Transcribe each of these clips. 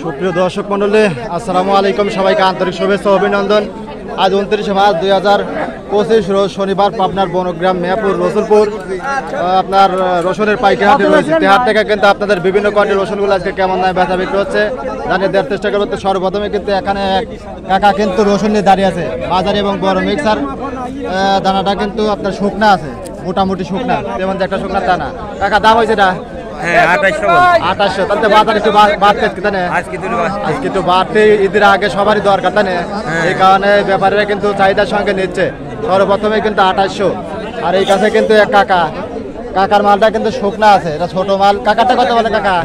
সুপ্রিয় দর্শক মন্ডলী, আসসালামু আলাইকুম। সবাইকে আন্তরিক শুভেচ্ছা অভিনন্দন। আজ 29 মার্চ 2025 রোজ শনিবার পাবনার বনগ্রাম মেয়াপুর রসুলপুর আপনার রসুনের পাইকারি হাটে রয়েছে। হাট থেকে কিন্তু আপনাদের বিভিন্ন কোয়ালিটির রসুনগুলো আজকে কেমন দামে বেচা বিক্রি হচ্ছে জানিয়ে দেওয়ার চেষ্টা করবো। সর্বপ্রথমে কিন্তু এখানে কাকা কিন্তু রসুন নিয়ে দাঁড়িয়ে আছে। বাজারে এবং বড় মিক্সার দানাটা কিন্তু আপনার শুকনা আছে, মোটামুটি শুকনা, তেমন যে একটা শুকনা দানা। কাকা দাম হয়েছে এটা 2800। তাহলে বাজার একটু বাড়তে আজকে একটু বাড়তে, ঈদের আগে সবারই দরকার তাই না, এই কারণে ব্যাপারীরা কিন্তু চাহিদার সঙ্গে নিচ্ছে। সর্বপ্রথমে কিন্তু 2800। আর এই কাছে কিন্তু এক কাকার মালটা কিন্তু শুকনা আছে, এটা ছোট মাল। কাকারটা কত বলে কাকা?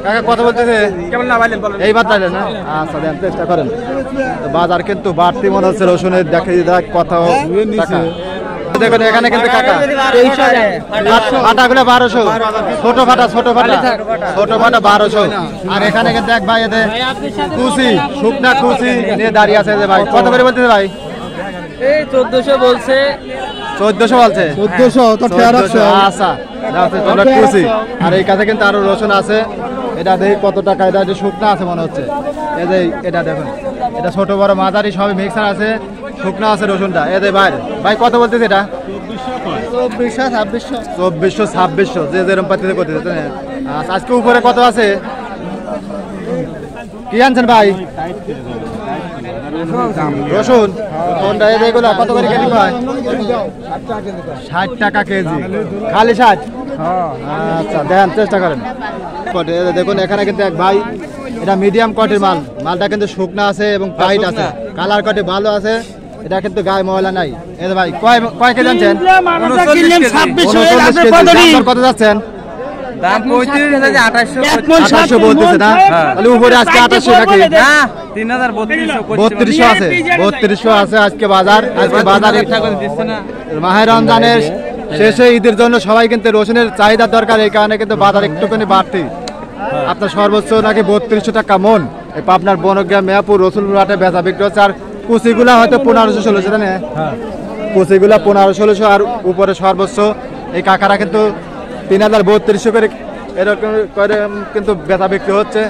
কাকা কত বলতেছে? এইবার তাইলে না, আচ্ছা দেন চেষ্টা করেন। বাজার কিন্তু বাড়তি মনে হচ্ছে রসুনের, দেখে দেখ কথা দেখুন এখানে কিন্তু কাকা ফাটাগুলো 1200, ছোট ফাটা 1200। আর এখানে কিন্তু এক ভাই এতে কুচি শুকনা কুচি নিয়ে দাঁড়িয়ে আছে। যে ভাই কত করে বলতেছে ভাই? 1400 বলছে। 1400 বলছে? 1400। আচ্ছা কুচি। আর এই কাছে কিন্তু আরো রসুন আছে, এটা দেখি কত টাকা। এটা শুকনা আছে মনে হচ্ছে। এই যে এটা দেখুন, এটা ছোট বড় মাঝারি সবই মিক্সার আছে, শুকনা আছে রসুনটা। এ ভাই কত বলতেছে এটা? 2400-2600 যে যেরকম পাতিতে করতেছে। আজকে উপরে কত আছে? কি আনছেন ভাই? রসুন কোনটা? এগুলো কত করে কেজি হয়? 60 টাকা কেজি, খালি 60। আচ্ছা দেন চেষ্টা করেন। দেখুন এখানে কিন্তু এক ভাই, এটা মিডিয়াম কোয়ালিটির মালটা কিন্তু শুকনা আছে এবং টাইট আছে, কালার কোয়ালিটি ভালো আছে। এটা কিন্তু গায়ে ময়লা নাই। এই ভাই কয় কেজি আনছেন? 26 কত যাচ্ছেন? দাম 2800 বলতেছে না? তাহলে উপরে আজকে 2800 নাকি? 3200 আছে, 3200 আছে আজকে বাজার। আজকে বাজারে মাহে রমজানের শেষে ঈদের জন্য সবাই কিন্তু রসুনের চাহিদা দরকার, এই কারণে কিন্তু বাজার একটুখানি বাড়তি। আপনার সর্বোচ্চ নাকি 3200 টাকা মন এই পাবনার বনগ্রাম মেয়াপুর রসুলপুর হাটে বেচা বিক্রি হচ্ছে। আর কুচিগুলা হয়তো 1500-1600 তাই না? কুচিগুলা 1500-1600। আর উপরে সর্বোচ্চ এই কাকারা কিন্তু 3000-3200 করে এরকম করে কিন্তু বেচা বিক্রি হচ্ছে।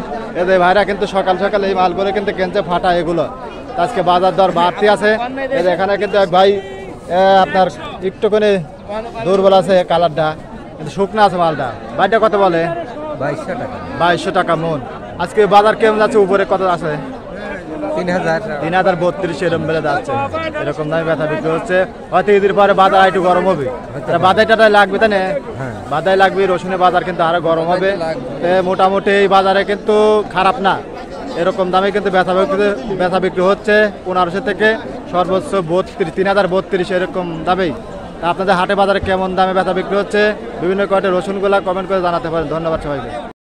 এদের ভাইরা কিন্তু সকাল সকাল এই মালগুলো কিন্তু কিনছে ফাটা এগুলো। আজকে বাজার দর বাড়তি আছে। এখানে কিন্তু এক ভাই আপনার একটুখানি দুর্বল আছে, কালারটা কিন্তু শুকনা আছে মালটা। ভাইটা কত বলে? 2200 টাকা মন। আজকে বাজার কেমন যাচ্ছে? উপরে কত আছে? 3032 এরকম বেড়ে যাচ্ছে। এরকম দামে ব্যথা বিক্রি হচ্ছে। হয়তো ঈদের পরে বাজার একটু গরম হবে, বাদাইটাই লাগবে তাই না? বাদাই লাগবে, রসুনের বাজার কিন্তু আরো গরম হবে। মোটামুটি এই বাজারে কিন্তু খারাপ না, এরকম দামে কিন্তু ব্যথা বিক্রি হচ্ছে 1500 থেকে সর্বোচ্চ 3032 এরকম দামেই। আপনাদের হাটে বাজারে কেমন দামে ব্যথা বিক্রি হচ্ছে, বিভিন্ন কোয়ালিটির রসুনগুলা কমেন্ট করে জানাতে পারেন। ধন্যবাদ সবাইকে।